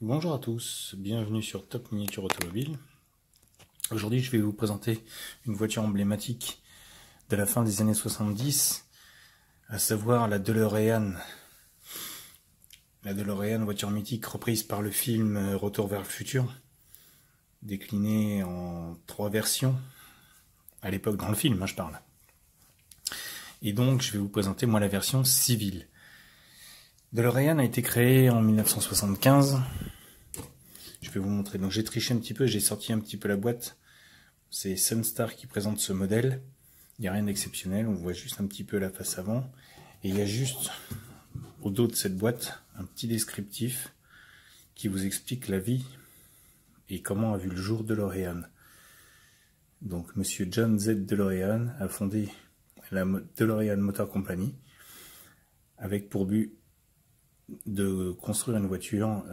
Bonjour à tous, bienvenue sur Top Miniature Automobile. Aujourd'hui je vais vous présenter une voiture emblématique de la fin des années 70, à savoir la DeLorean. La DeLorean, voiture mythique reprise par le film Retour vers le futur, déclinée en 3 versions, à l'époque dans le film, je parle. Et donc je vais vous présenter moi la version civile. DeLorean a été créée en 1975. Je vais vous montrer. Donc j'ai triché un petit peu, j'ai sorti un petit peu la boîte. C'est Sunstar qui présente ce modèle. Il n'y a rien d'exceptionnel, on voit juste un petit peu la face avant. Et il y a juste au dos de cette boîte un petit descriptif qui vous explique la vie et comment a vu le jour DeLorean. Donc monsieur John Z. DeLorean a fondé la DeLorean Motor Company avec pour but de construire une voiture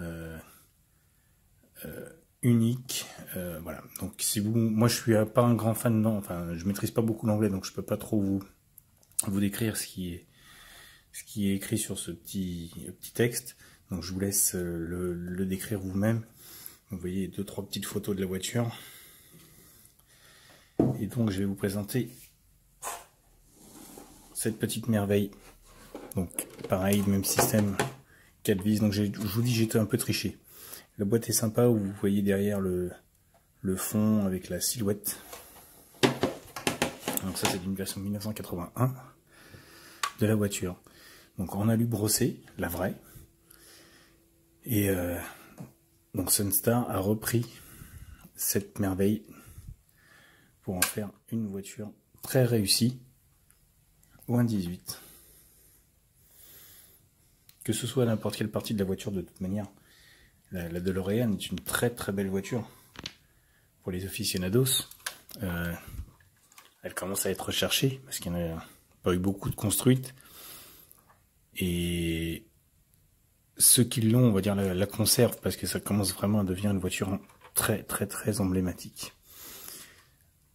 unique, voilà. Donc si moi je suis pas un grand fan, non, enfin je maîtrise pas beaucoup l'anglais, donc je peux pas trop vous décrire ce qui est écrit sur ce petit texte. Donc je vous laisse le décrire vous-même. Vous voyez 2-3 petites photos de la voiture. Et donc je vais vous présenter cette petite merveille. Donc pareil, même système, 4 vis. Donc je vous dis, j'étais un peu triché. La boîte est sympa, où vous voyez derrière le fond avec la silhouette. Donc ça c'est une version 1981 de la voiture. Donc en alu brossé, la vraie. Et donc Sunstar a repris cette merveille pour en faire une voiture très réussie au 1.18. Que ce soit à n'importe quelle partie de la voiture, de toute manière, la DeLorean est une très très belle voiture pour les aficionados. Elle commence à être recherchée parce qu'il n'y en a pas eu beaucoup de construites. Et ceux qui l'ont, on va dire, la conservent parce que ça commence vraiment à devenir une voiture très très très emblématique.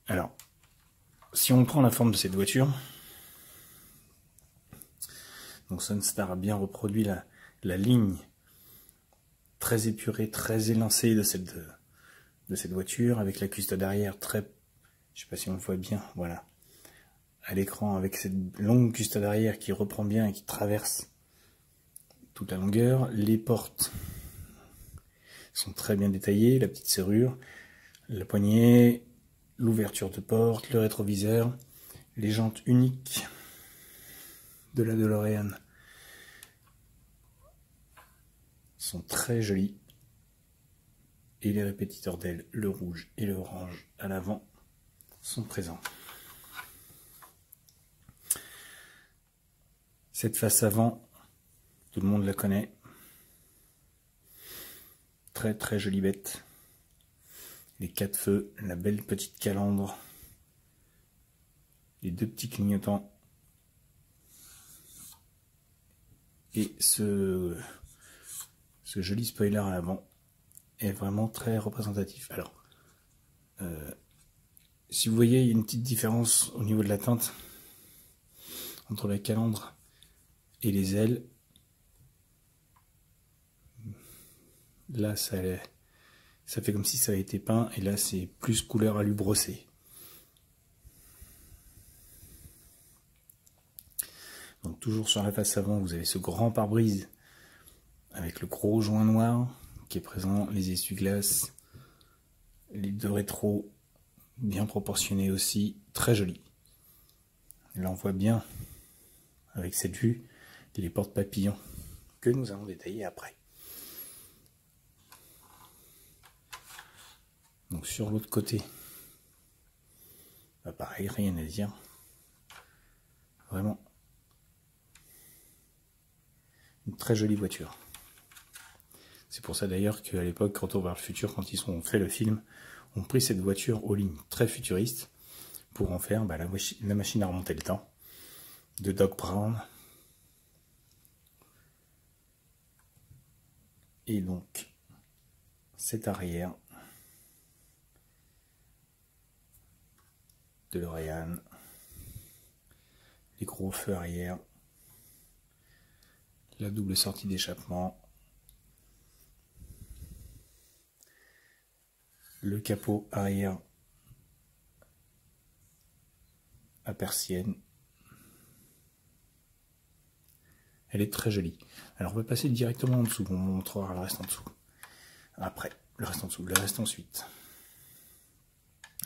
Alors, si on prend la forme de cette voiture, donc Sunstar a bien reproduit la ligne très épurée, très élancée de cette voiture, avec la custode arrière très, je sais pas si on le voit bien, voilà, à l'écran, avec cette longue custode arrière qui reprend bien et qui traverse toute la longueur. Les portes sont très bien détaillées, la petite serrure, la poignée, l'ouverture de porte, le rétroviseur, les jantes uniques de la DeLorean sont très jolies. Et les répétiteurs d'ailes, le rouge et le orange à l'avant, sont présents. Cette face avant, tout le monde la connaît. Très très jolie bête. Les 4 feux, la belle petite calandre, les 2 petits clignotants et ce joli spoiler à l'avant est vraiment très représentatif. Alors, si vous voyez, il y a une petite différence au niveau de la teinte entre la calandre et les ailes. Là, ça fait comme si ça a été peint, et là, c'est plus couleur alu brossé. Donc, toujours sur la face avant, vous avez ce grand pare-brise avec le gros joint noir qui est présent, les essuie-glaces, les 2 rétros bien proportionnés aussi, très jolis. Là, on voit bien, avec cette vue, les portes papillons que nous allons détailler après. Donc sur l'autre côté, bah pareil, rien à dire. Vraiment une très jolie voiture. C'est pour ça d'ailleurs qu'à l'époque, Retour vers le futur, quand ils ont fait le film, ont pris cette voiture aux lignes très futuristes pour en faire la machine à remonter le temps de Doc Brown. Et donc, cet arrière de DeLorean, les gros feux arrière, la double sortie d'échappement, le capot arrière à persienne. Elle est très jolie. Alors on va passer directement en dessous, on montrera le reste en dessous. Après, le reste en dessous, le reste ensuite.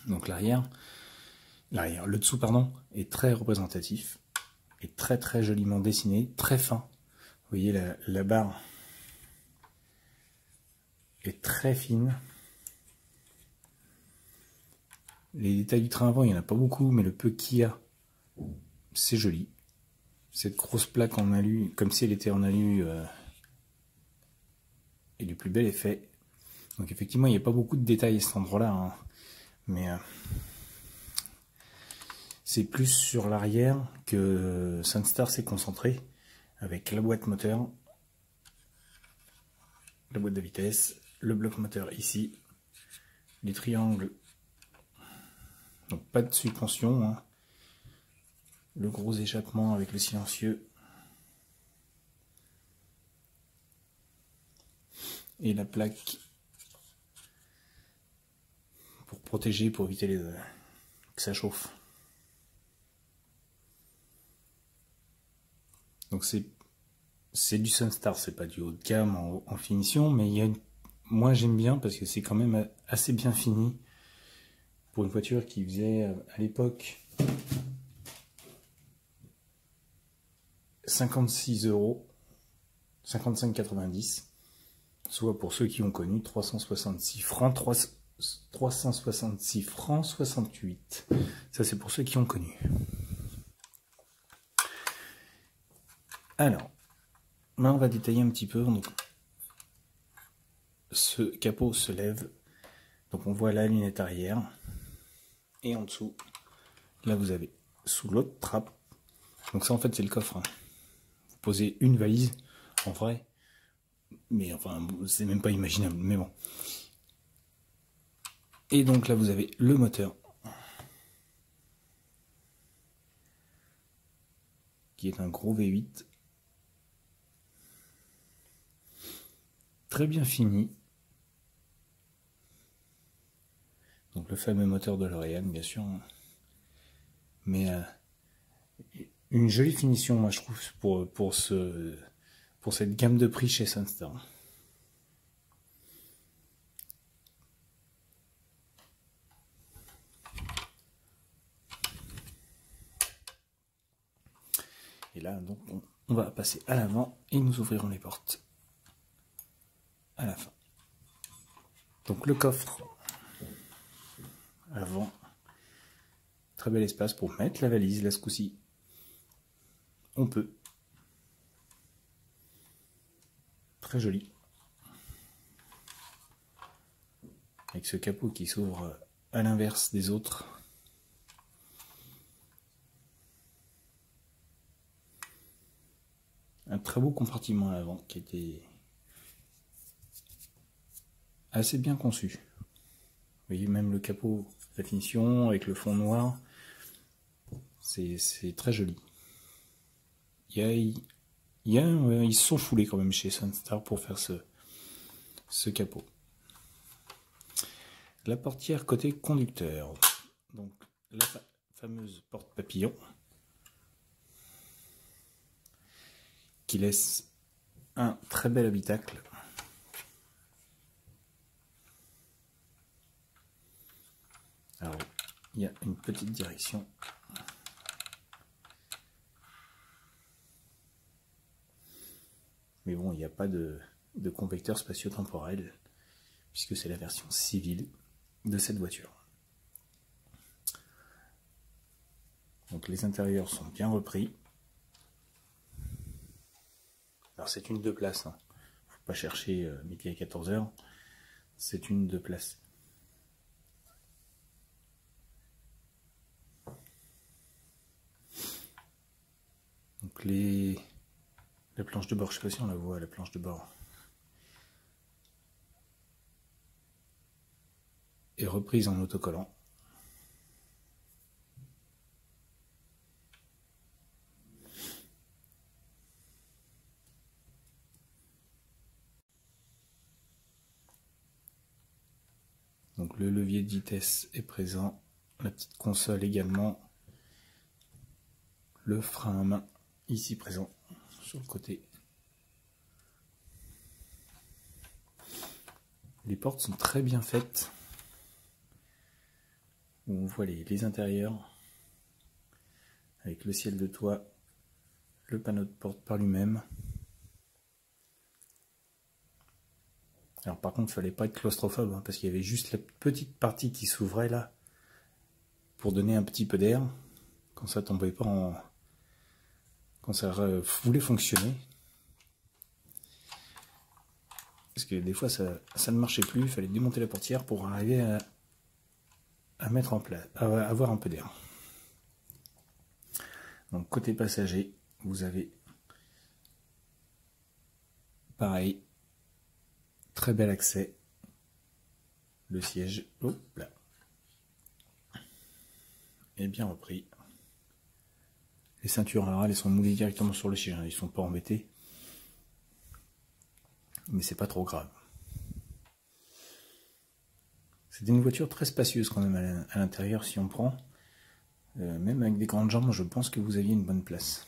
Donc le dessous pardon, est très représentatif, est très très joliment dessiné, très fin. Vous voyez la barre est très fine. Les détails du train avant, il n'y en a pas beaucoup, mais le peu qu'il y a, c'est joli. Cette grosse plaque en alu, comme si elle était en alu, est du plus bel effet. Donc effectivement, il n'y a pas beaucoup de détails à cet endroit-là, hein, mais c'est plus sur l'arrière que Sunstar s'est concentré, avec la boîte moteur, la boîte de vitesse, le bloc moteur ici, les triangles, donc pas de suspension, hein, le gros échappement avec le silencieux, et la plaque pour protéger, pour éviter que ça chauffe. Donc c'est du Sunstar, c'est pas du haut de gamme en finition, mais moi j'aime bien parce que c'est quand même assez bien fini pour une voiture qui faisait à l'époque 56 €, 55,90 €, soit pour ceux qui ont connu 366 francs, 366 francs 68. Ça c'est pour ceux qui ont connu. Alors, là on va détailler un petit peu. Donc, ce capot se lève, donc on voit la lunette arrière, et en dessous, là vous avez sous l'autre trappe, donc ça en fait c'est le coffre, hein. Vous posez une valise, en vrai, mais enfin c'est même pas imaginable, mais bon. Et donc là vous avez le moteur, qui est un gros V8, très bien fini. Donc le fameux moteur de DeLorean, bien sûr, mais une jolie finition, moi je trouve, pour cette gamme de prix chez Sunstar. Et là, donc, on va passer à l'avant et nous ouvrirons les portes à la fin. Donc le coffre avant, très bel espace pour mettre la valise, là ce coup-ci. On peut. Très joli. Avec ce capot qui s'ouvre à l'inverse des autres. Un très beau compartiment à l'avant qui était assez bien conçu. Vous voyez même le capot, la finition avec le fond noir, c'est très joli. Ils se sont foulés quand même chez Sunstar pour faire ce capot. La portière côté conducteur, donc la fameuse porte papillon, qui laisse un très bel habitacle. Alors, il y a une petite direction. Mais bon, il n'y a pas de convecteur spatio-temporel, puisque c'est la version civile de cette voiture. Donc les intérieurs sont bien repris. Alors c'est une 2 places, hein. Faut pas chercher midi à 14 h. C'est une 2 places. Donc la planche de bord, je sais pas si on la voit, la planche de bord, est reprise en autocollant. Donc le levier de vitesse est présent, la petite console également, le frein à main ici présent sur le côté. Les portes sont très bien faites. On voit les intérieurs avec le ciel de toit, le panneau de porte par lui-même. Alors par contre, il fallait pas être claustrophobe hein, parce qu'il y avait juste la petite partie qui s'ouvrait là pour donner un petit peu d'air quand ça tombait pas en... quand ça voulait fonctionner. Parce que des fois ça ne marchait plus, il fallait démonter la portière pour arriver à mettre en place, à avoir un peu d'air. Donc côté passager, vous avez pareil, très bel accès, le siège, hop là, est bien repris. Les ceintures à elles sont moulées directement sur le siège, hein, ils sont pas embêtés, mais c'est pas trop grave. C'est une voiture très spacieuse quand même à l'intérieur si on prend. Même avec des grandes jambes, je pense que vous aviez une bonne place.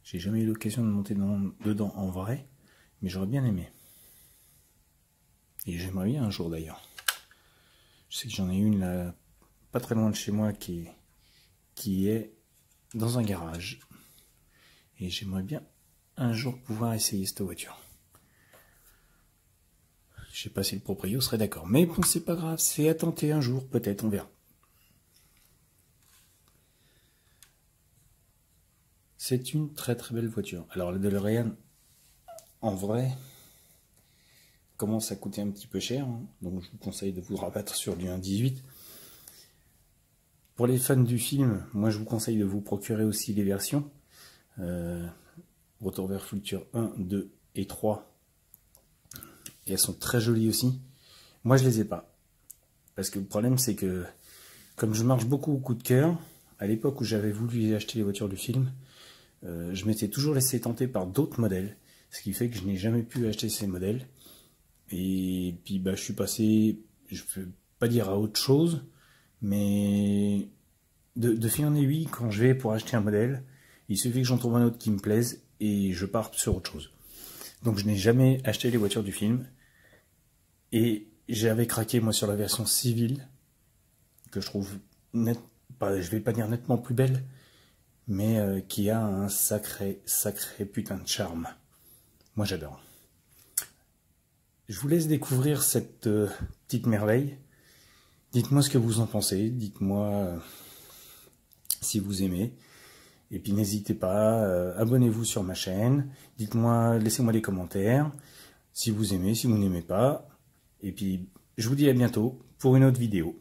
J'ai jamais eu l'occasion de monter dedans en vrai, mais j'aurais bien aimé. Et j'aimerais bien un jour d'ailleurs. Je sais que j'en ai une là, pas très loin de chez moi, qui est dans un garage. Et j'aimerais bien un jour pouvoir essayer cette voiture. Je sais pas si le proprio serait d'accord. Mais bon, c'est pas grave, c'est à tenter un jour, peut-être, on verra. C'est une très très belle voiture. Alors la DeLorean, en vrai, commence à coûter un petit peu cher. Hein, donc je vous conseille de vous rabattre sur du 1.18. Pour les fans du film, moi je vous conseille de vous procurer aussi les versions. Retour vers Futur 1, 2 et 3. Et elles sont très jolies aussi. Moi je les ai pas. Parce que le problème c'est que, comme je marche beaucoup au coup de cœur, à l'époque où j'avais voulu acheter les voitures du film, je m'étais toujours laissé tenter par d'autres modèles, ce qui fait que je n'ai jamais pu acheter ces modèles. Et puis bah, je suis passé, je ne peux pas dire à autre chose, mais de fil en aiguille, quand je vais pour acheter un modèle, il suffit que j'en trouve un autre qui me plaise et je pars sur autre chose. Donc je n'ai jamais acheté les voitures du film et j'avais craqué moi sur la version civile, que je trouve je vais pas dire nettement plus belle, mais qui a un sacré putain de charme. Moi j'adore. Je vous laisse découvrir cette petite merveille. Dites-moi ce que vous en pensez, dites-moi si vous aimez. Et puis n'hésitez pas, abonnez-vous sur ma chaîne, dites-moi, laissez-moi des commentaires, si vous aimez, si vous n'aimez pas. Et puis je vous dis à bientôt pour une autre vidéo.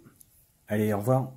Allez, au revoir.